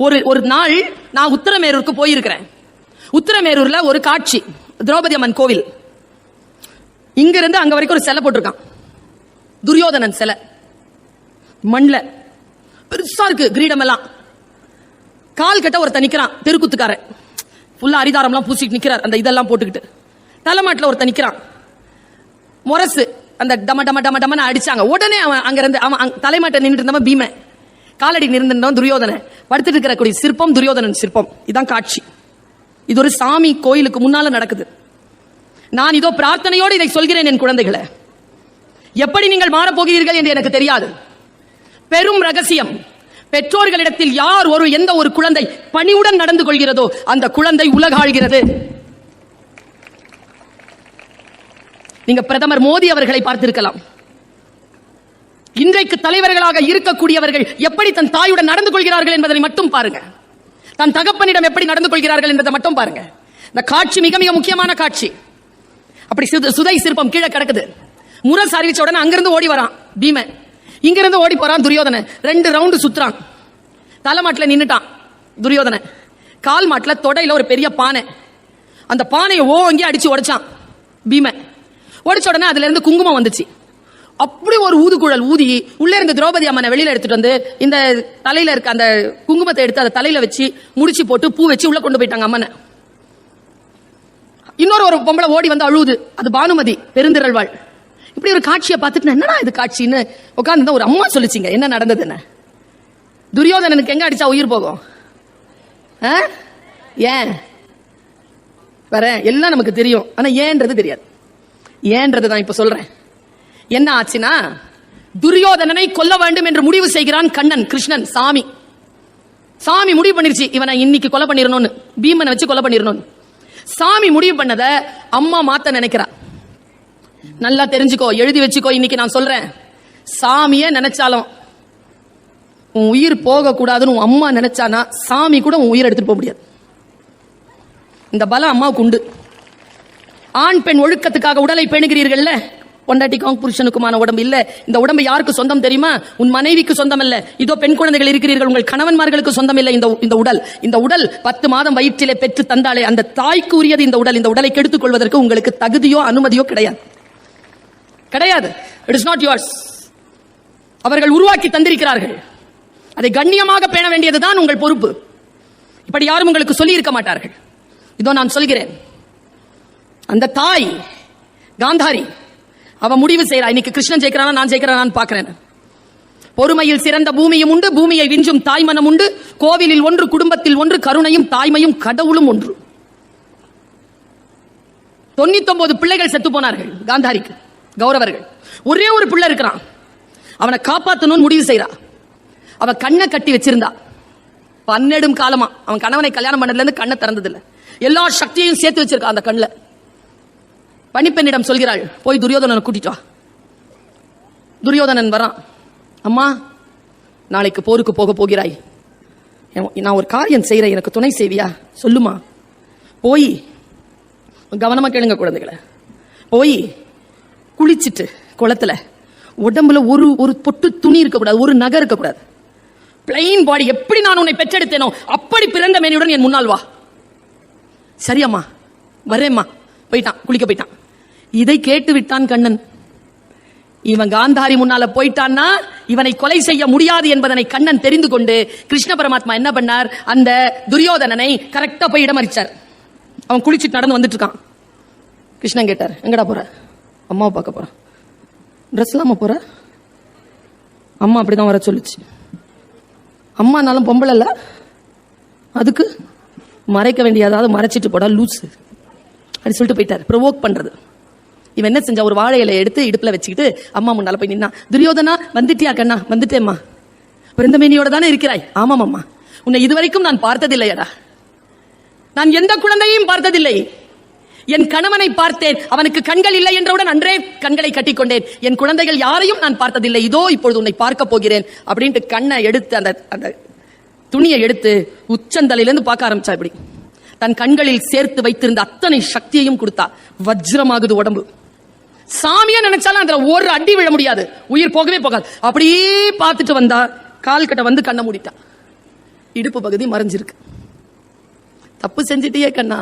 ஒரு நாள் நான் உத்தரமேரூருக்கு போயிருக்கிறேன். உத்தரமேரூர்ல ஒரு காட்சி, திரௌபதி அம்மன் கோவில். இங்க இருந்து அங்க வரைக்கும் ஒரு சிலை போட்டிருக்கான், துரியோதனன் சிலை, மண்ல பெருசா இருக்கு, கிரீடம் எல்லாம். கால் கட்ட ஒருத்தன் நிக்கிறான், தெருக்குத்துக்காரன், ஃபுல்லா அரிதாரம்லாம் பூசிட்டு நிக்கிறார், அந்த இதெல்லாம் போட்டுக்கிட்டு. தலைமாட்டில் ஒருத்தன் நிக்கிறான், முரசு அந்த டம டம டம டமன்னு அடிச்சாங்க. உடனே அவன் அங்க இருந்து அவன் தலைமாட்டை நின்றுட்டு இருந்தவன் பீமன், காலடி நிறுந்தவன் துரியோதனன், படுத்துட்டு இருக்கிற சிற்பம் துரியோதனன் சிற்பம். இதான் காட்சி. இது ஒரு சாமி கோயிலுக்கு முன்னால நடக்குது. நான் இதோ பிரார்த்தனையோடு இதை சொல்கிறேன் என் குழந்தைகளை. எப்படி நீங்கள் மாறப்போகிறீர்கள் என்று எனக்கு தெரியாது. பெரும் ரகசியம். பெற்றோர்களிடத்தில் யார் எந்த ஒரு குழந்தை பணிவுடன் நடந்து கொள்கிறதோ அந்த குழந்தை உலகாழ்கிறது. நீங்க பிரதமர் மோடி அவர்களை பார்த்திருக்கலாம். இன்றைக்கு தலைவர்களாக இருக்கக்கூடியவர்கள் எப்படி தன் தாயுடன் நடந்து கொள்கிறார்கள் என்பதை மட்டும் பாருங்க. தன் தகப்பனிடம் எப்படி நடந்து கொள்கிறார்கள் என்பதை மட்டும் பாருங்க. இந்த காட்சி மிக மிக முக்கியமான காட்சி. அப்படி சுதை சிற்பம் கீழே கிடக்குது. முரசு அறிவிச்ச உடனே அங்கிருந்து ஓடி வரான் பீமன், இங்கிருந்து ஓடி போறான் துரியோதனன். 2 ரவுண்டு சுத்துறான். தலைமாட்டில் நின்னுட்டான் துரியோதனன். கால் மாட்டில் தொடையில ஒரு பெரிய பானை, அந்த பானையை ஓங்கி அடிச்சு உடைச்சான் பீமன். உடைச்ச உடனே அதுல இருந்து குங்குமம் வந்துச்சு. அப்படி ஒரு ஊதுகுழல் ஊதி உள்ள இருந்து திரௌபதி அம்மனை வெளியில எடுத்துட்டு வந்து இந்த தலையில இருக்க அந்த குங்குமத்தை எடுத்து அதை தலையில வச்சு முடிச்சு போட்டு பூ வச்சு உள்ள கொண்டு போயிட்டாங்க அம்மனை. இன்னொரு பொம்பளை ஓடி வந்து அழுவுது, அது பானுமதி பெருந்திரள்வாள். இப்படி ஒரு காட்சியை பார்த்துட்டு என்னடா இது காட்சின்னு உட்கார்ந்து ஒரு அம்மா சொல்லிச்சிங்க என்ன நடந்ததுன்னு. துரியோதனனுக்கு எங்க அடிச்சா உயிர் போகும்? ஏன் வர எல்லாம் நமக்கு தெரியும், ஆனா ஏன்றது தெரியாது. ஏன்றது தான் இப்ப சொல்றேன். என்ன ஆச்சுன்னா, துரியோதனனை கொல்ல வேண்டும் என்று முடிவு செய்கிறான் கண்ணன், கிருஷ்ணன், சாமி முடிவு பண்ணிருச்சு இவனை இன்னைக்கு கொலை பண்ணிடணும்னு, பீமனை வச்சு கொலை பண்ணிடணும்னு. சாமி முடிவு பண்ணத அம்மா மாத்த நினைக்கிறா. நல்லா தெரிஞ்சுக்கோ, எழுதி வச்சுக்கோ. இன்னைக்கு நான் சொல்றேன், சாமியே நினைச்சாலும் உன் உயிர் போக கூடாதுன்னு உன் அம்மா நினைச்சானா சாமி கூட உன் உயிர் எடுத்துட்டு போக முடியாது. இந்த பலம் அம்மாவுக்கு உண்டு. ஆண் பெண் ஒழுக்கத்துக்காக உடலை பேணுகிறீர்கள்ல, பொண்டாட்டிக்கும் புருஷனுக்குமான உடம்பு இல்ல. இந்த உடம்பு யாருக்கு சொந்தம் தெரியுமா? உன் மனைவிக்கு சொந்தம் இல்ல. இதோ பெண் குழந்தைகள் இருக்கிறீர்கள், உங்கள் கணவன்மார்களுக்கு சொந்தம் இல்லை இந்த உடல் 10 மாதம் வயிற்றிலே பெற்று தந்தாலே அந்த தாய்க்கு உரியது இந்த உடல். இந்த உடலை கெடுத்துக் கொள்வதற்கு உங்களுக்கு தகுதியோ அனுமதியோ கிடையாது. It is not yours. அவர்கள் உருவாக்கி தந்திருக்கிறார்கள். அதை கண்ணியமாக பேண வேண்டியதுதான் உங்கள் பொறுப்பு. இப்படி யாரும் உங்களுக்கு சொல்லி இருக்க மாட்டார்கள். இதோ நான் சொல்கிறேன். அந்த தாய் காந்தாரி அவ முடிவு செய்யறா, இன்னைக்கு கிருஷ்ணன் ஜெயிக்கிறானா நான் ஜெயிக்கிறானான்னு பாக்குறேன். பொறுமையில் சிறந்த பூமியும் உண்டு, பூமியை விஞ்சும் தாய்மனம் உண்டு. கோவிலில் ஒன்று, குடும்பத்தில் ஒன்று, கருணையும் தாய்மையும் கடவுளும் ஒன்று. 99 பிள்ளைகள் செத்து போனார்கள் காந்தாரிக்கு, கௌரவர்கள். ஒரே ஒரு பிள்ளை இருக்கிறான், அவனை காப்பாற்றணும்னு முடிவு செய்யறா. அவ கண்ணை கட்டி வச்சிருந்தா 12 காலமா. அவன் கணவனை கல்யாணம் பண்ணதுல இருந்து கண்ணை திறந்ததில்லை. எல்லா சக்தியையும் சேர்த்து வச்சிருக்கா அந்த கண்ணுல. பணிப்பெண்ணிடம் சொல்கிறாள், போய் துரியோதனனை கூட்டிட்டு வா. துரியோதனன் வரான். அம்மா, நாளைக்கு போருக்கு போக போகிறாய், நான் ஒரு காரியம் செய்யறேன், எனக்கு துணை செய்வியா? சொல்லுமா. போய் கவனமா கேளுங்க குழந்தைகளை. போய் குளிச்சுட்டு குளத்துல உடம்புல ஒரு பொட்டு துணி இருக்கக்கூடாது, ஒரு நகை இருக்கக்கூடாது. பிளைன் பாடி, எப்படி நான் உன்னை பெற்றெடுத்தேனோ அப்படி பிறந்த மேனியுடன் என் முன்னால் வா. சரியம்மா, வரேம்மா. போயிட்டான், குளிக்க போயிட்டான். இதை கேட்டு விட்டான் கண்ணன். இவன் காந்தாரி முன்னால போயிட்டான்னா இவனை கொலை செய்ய முடியாது என்பதனை கண்ணன் தெரிந்து கொண்டு கிருஷ்ண பரமாத்மா என்ன பண்ணார், அந்த துரியோதனனை கரெக்டா போய் இடமறிச்சார். அவன் குளிச்சுட்டு நடந்து வந்துட்டு இருக்கான். கிருஷ்ணன் கேட்டார், எங்கடா போற? அம்மாவை பார்க்க போறான். ட்ரெஸ் இல்லாம போற? அம்மா அப்படிதான் வர சொல்லுச்சு. அம்மானாலும் பொம்பளை இல்ல, அதுக்கு மறைக்க வேண்டியதாவது மறைச்சிட்டு போடா லூசு அப்படி சொல்லிட்டு போயிட்டார். ப்ரொவோக் பண்றது. இவன் என்ன செஞ்சா, ஒரு வாழை இலையை எடுத்து இடுப்புல வச்சுக்கிட்டு அம்மா முன்னால போய் நின்னா. துரியோதனா, வந்துட்டியா கண்ணா? வந்துட்டேம்மா. பிறந்தமேனியோட தானே இருக்கிறாய்? ஆமாம் அம்மா. உன்னை இதுவரைக்கும் நான் பார்த்ததில்லையடா. நான் எந்த குழந்தையும் பார்த்ததில்லை. என் கணவனை பார்த்தேன், அவனுக்கு கண்கள் இல்லை என்றவுடன் அன்றே கண்களை கட்டிக்கொண்டேன். என் குழந்தைகள் யாரையும் நான் பார்த்ததில்லை. இதோ இப்பொழுது உன்னை பார்க்க போகிறேன் அப்படின்ட்டு கண்ணை எடுத்து அந்த துணியை எடுத்து உச்சந்தலையிலிருந்து பார்க்க ஆரம்பிச்சா. இப்படி தன் கண்களில் சேர்த்து வைத்திருந்த அத்தனை சக்தியையும் கொடுத்தா. வஜ்ரமாகுது உடம்பு. சாமியா நினைச்சாலும் அதுல ஒரு அடி விழ முடியாது, உயிர் போகவே போகாது. அப்படியே பார்த்துட்டு வந்தா. கால் கட்ட வந்து கண்ணை மூடிட்டா. இடுப்பு பகுதி மறைஞ்சிருக்கு. தப்பு செஞ்சிட்டியே கண்ணா,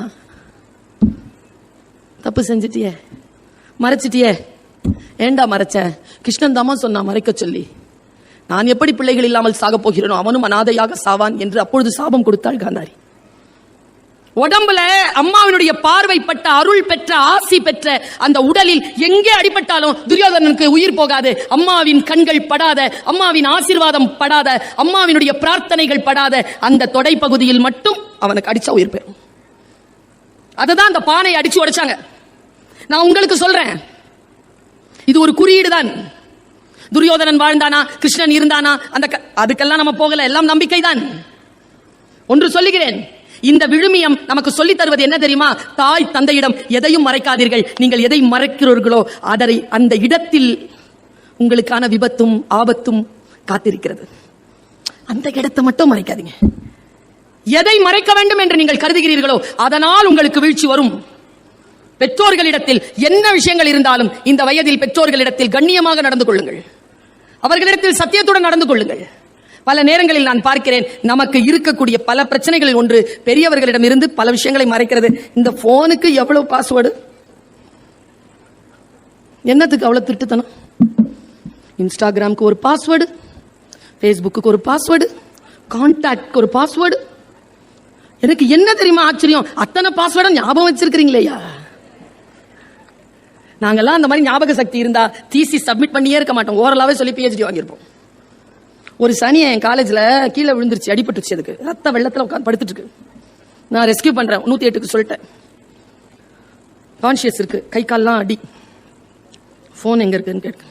தப்பு செஞ்சிட்டியே, மறைச்சிட்டியே. ஏண்டா மறைச்ச? கிருஷ்ணன் தாமா சொன்னா மறைக்க சொல்லி. நான் எப்படி பிள்ளைகள் இல்லாமல் சாக போகிறேனோ அவனும் அனாதையாக சாவான் என்று அப்பொழுது சாபம் கொடுத்தாள் காந்தாரி. உடம்புல அம்மாவினுடைய பார்வை பட்ட, அருள் பெற்ற, ஆசி பெற்ற அந்த உடலில் எங்கே அடிபட்டாலும் துரியோதனனுக்கு உயிர் போகாது. அம்மாவின் கண்கள் படாத, அம்மாவின் ஆசீர்வாதம் படாத, அம்மாவினுடைய பிரார்த்தனைகள் படாத அந்த தொடை பகுதியில் மட்டும் அவனுக்கு அடிச்சா உயிர் பெறும். அதுதான் அந்த பானை அடிச்சு உடைச்சாங்க. நான் உங்களுக்கு சொல்றேன், இது ஒரு குறியீடு தான். துரியோதனன் வாழ்ந்தானா, கிருஷ்ணன் இருந்தானா, அதுக்கெல்லாம் நம்ம போகல, எல்லாம் நம்பிக்கை தான். ஒன்று சொல்லுகிறேன், இந்த விழுமியம் நமக்கு சொல்லி தருவது என்ன தெரியுமா? தாய் தந்தையிடம் எதையும் மறைக்காதீர்கள். நீங்கள் எதை மறைக்கிறீர்களோ அதை அந்த இடத்தில் உங்களுக்கான விபத்தும் ஆபத்தும் காத்திருக்கிறது. அந்த இடத்தை மட்டும் மறைக்காதீங்க. எதை மறைக்க வேண்டும் என்று நீங்கள் கருதுகிறீர்களோ அதனால் உங்களுக்கு வீழ்ச்சி வரும். பெற்றோர்களிடத்தில் என்ன விஷயங்கள் இருந்தாலும் இந்த வயதில் பெற்றோர்களிடத்தில் கண்ணியமாக நடந்து கொள்ளுங்கள். அவர்களிடத்தில் சத்தியத்துடன் நடந்து கொள்ளுங்கள். பல நேரங்களில் நான் பார்க்கிறேன், நமக்கு இருக்கக்கூடிய பல பிரச்சனைகளில் ஒன்று பெரியவர்களிடம் இருந்து பல விஷயங்களை மறைக்கிறது. இந்த போனுக்கு எவ்வளவு பாஸ்வேர்டு, என்னத்துக்கு அவ்வளவு திட்டுத்தனம்? இன்ஸ்டாகிராமுக்கு ஒரு பாஸ்வேர்டு, பேஸ்புக்கு ஒரு பாஸ்வேர்டு, கான்டாக்ட் ஒரு பாஸ்வேர்டு. எனக்கு என்ன தெரியுமா ஆச்சரியம், அத்தனை பாஸ்வேர்டு ஞாபகம் வச்சிருக்கிறீங்களேயா? நாங்கெல்லாம் அந்த மாதிரி ஞாபக சக்தி இருந்தா தீசி சப்மிட் பண்ணியே இருக்க மாட்டோம், ஓரலாவே சொல்லி PhD வாங்கியிருப்போம். ஒரு சனியை என் காலேஜ்ல கீழே விழுந்துருச்சு, அடிபட்டுச்சு, அதுக்கு ரத்த வெள்ளத்துல உட்காந்து படுத்துட்டு இருக்கு. நான் ரெஸ்கியூ பண்றேன், 108க்கு சொல்லிட்டேன். கான்சியஸ் இருக்கு, கை கால்லாம் அடி. போன் எங்க இருக்குன்னு கேட்க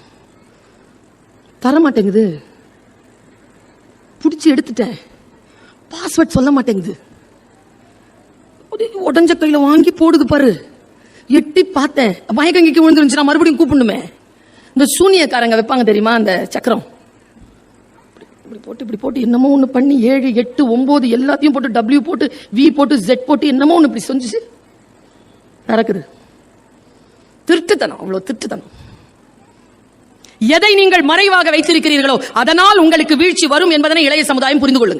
தர மாட்டேங்குது. பிடிச்சி எடுத்துட்டேன், பாஸ்வேர்ட் சொல்ல மாட்டேங்குது. உடஞ்ச கையில வாங்கி போடுது பாரு. எட்டி பார்த்தேன், மயக்கங்கிக்கு விழுந்துருந்துச்சு, மறுபடியும் கூப்பிடணுமே. இந்த சூனியக்காரங்க வைப்பாங்க தெரியுமா, அந்த சக்கரம் இப்படி போட்டு என்னமோ ஒண்ணு பண்ணி 7, 8, 9 எல்லாத்தையும் போட்டு W போட்டு V போட்டு Z போட்டு என்னமோ ஒண்ணு இப்படி செஞ்சு நடக்குது. திருட்டுத்தனம், அவ்வளவு திருட்டுத்தனம். எதை நீங்கள் மறைவாக வைத்திருக்கிறீர்களோ அதனால் உங்களுக்கு வீழ்ச்சி வரும் என்பதனை இளைய சமுதாயம் புரிந்து கொள்ளுங்கள்.